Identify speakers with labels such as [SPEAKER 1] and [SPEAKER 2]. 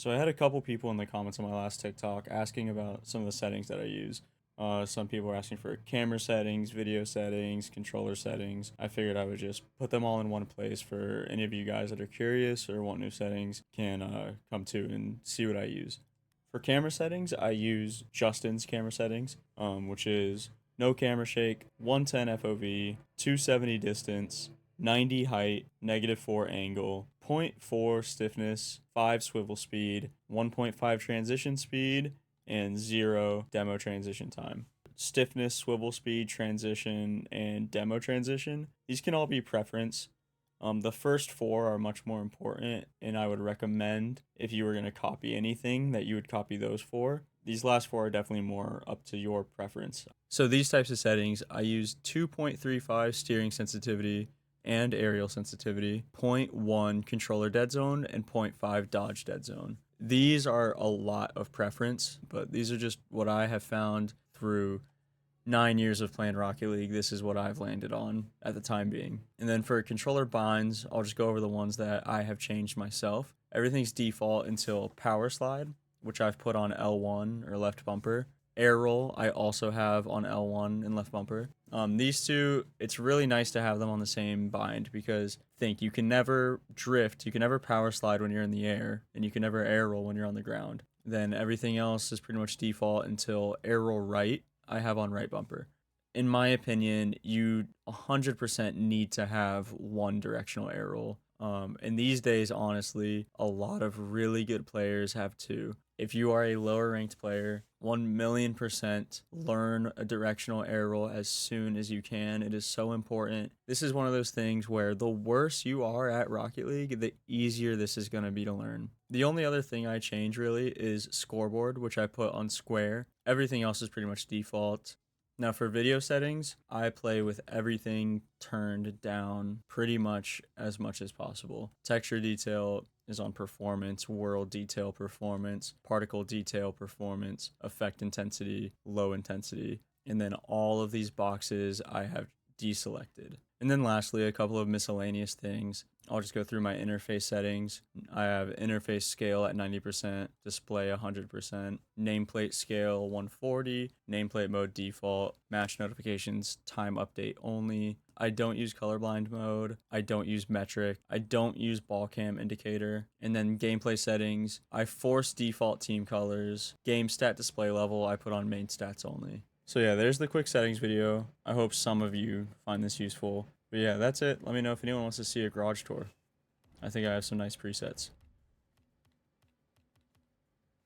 [SPEAKER 1] So I had a couple people in the comments on my last TikTok asking about some of the settings that I use. Some people were asking for camera settings, video settings, controller settings. I figured I would just put them all in one place for any of you guys that are curious or want new settings can come to and see what I use. For camera settings, I use Justin's camera settings, which is no camera shake, 110 FOV, 270 distance, 90 height, -4 angle, zero point 0.4 stiffness, 5 swivel speed, 1.5 transition speed, and 0 demo transition time. Stiffness, swivel speed, transition, and demo transition. These can all be preference. The first four are much more important, and I would recommend if you were going to copy anything that you would copy those four. These last four are definitely more up to your preference. So these types of settings, I use 2.35 steering sensitivity and aerial sensitivity, zero point 0.1 controller dead zone, and 0.5 dodge dead zone. These are a lot of preference, but these are just what I have found through 9 years of playing Rocket League. This is what I've landed on at the time being. And then for controller binds, I'll just go over the ones that I have changed myself. Everything's default until power slide, which I've put on L1 or left bumper. Air roll, I also have on L1 and left bumper. These two, it's really nice to have them on the same bind because you can never drift, you can never power slide when you're in the air, and you can never air roll when you're on the ground. Then everything else is pretty much default until air roll right, I have on right bumper. In my opinion, you 100% need to have one directional air roll. And these days, honestly, a lot of really good players have two. If you are a lower ranked player, 1,000,000% learn a directional air roll as soon as you can. It is so important. This is one of those things where the worse you are at Rocket League, the easier this is going to be to learn. The only other thing I change really is scoreboard, which I put on square. Everything else is pretty much default. Now for video settings, I play with everything turned down pretty much as possible. Texture detail is on performance, world detail performance, particle detail performance, effect intensity, low intensity, and then all of these boxes I have deselected. And then lastly, a couple of miscellaneous things. I'll just go through my interface settings. I have interface scale at 90%, display 100%, nameplate scale 140, nameplate mode default, match notifications time update only. I don't use colorblind mode. I don't use metric. I don't use ball cam indicator. And then gameplay settings, I force default team colors. Game stat display level, I put on main stats only. So yeah, there's the quick settings video. I hope some of you find this useful. But yeah, that's it. Let me know if anyone wants to see a garage tour. I think I have some nice presets.